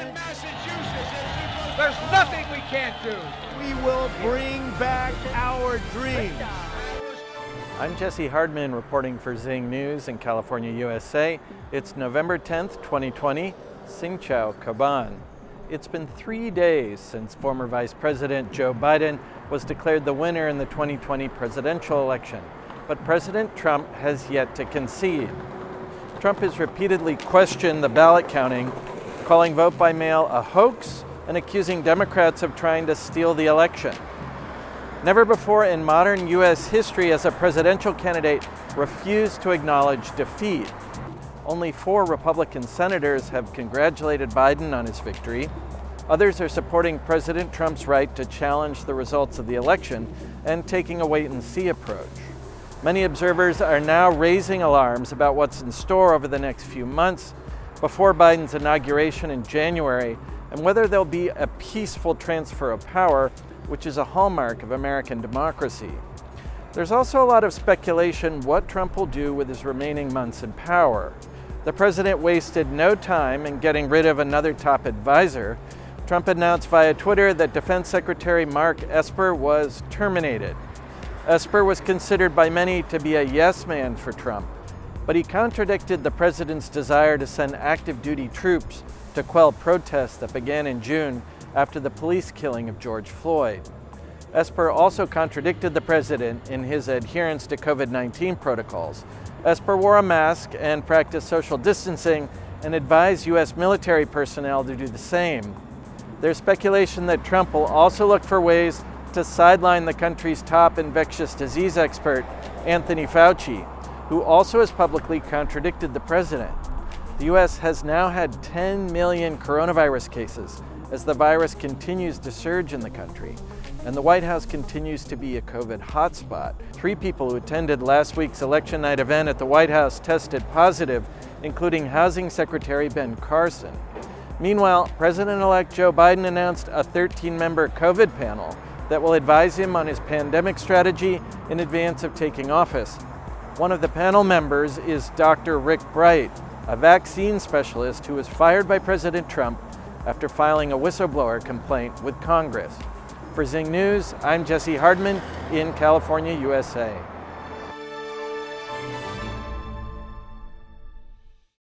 in Massachusetts. There's nothing we can't do. We will bring back our dreams. I'm Jesse Hardman reporting for Zing News in California, USA. It's November 10th, 2020. Sing Chao Kaban. It's been 3 days since former Vice President Joe Biden was declared the winner in the 2020 presidential election, but President Trump has yet to concede. Trump has repeatedly questioned the ballot counting, calling vote by mail a hoax and accusing Democrats of trying to steal the election. Never before in modern U.S. history has a presidential candidate refused to acknowledge defeat. Only 4 Republican senators have congratulated Biden on his victory. Others are supporting President Trump's right to challenge the results of the election and taking a wait-and-see approach. Many observers are now raising alarms about what's in store over the next few months before Biden's inauguration in January and whether there'll be a peaceful transfer of power, which is a hallmark of American democracy. There's also a lot of speculation what Trump will do with his remaining months in power. The president wasted no time in getting rid of another top advisor. Trump announced via Twitter that Defense Secretary Mark Esper was terminated. Esper was considered by many to be a yes man for Trump, but he contradicted the president's desire to send active duty troops to quell protests that began in June after the police killing of George Floyd. Esper also contradicted the president in his adherence to COVID-19 protocols. Esper wore a mask and practiced social distancing and advised U.S. military personnel to do the same. There's speculation that Trump will also look for ways to sideline the country's top infectious disease expert, Anthony Fauci, who also has publicly contradicted the president. The U.S. has now had 10 million coronavirus cases as the virus continues to surge in the country, and the White House continues to be a COVID hotspot. 3 people who attended last week's election night event at the White House tested positive, including Housing Secretary Ben Carson. Meanwhile, President-elect Joe Biden announced a 13-member COVID panel that will advise him on his pandemic strategy in advance of taking office. One of the panel members is Dr. Rick Bright, a vaccine specialist who was fired by President Trump after filing a whistleblower complaint with Congress. For Zing News, I'm Jesse Hardman in California, USA.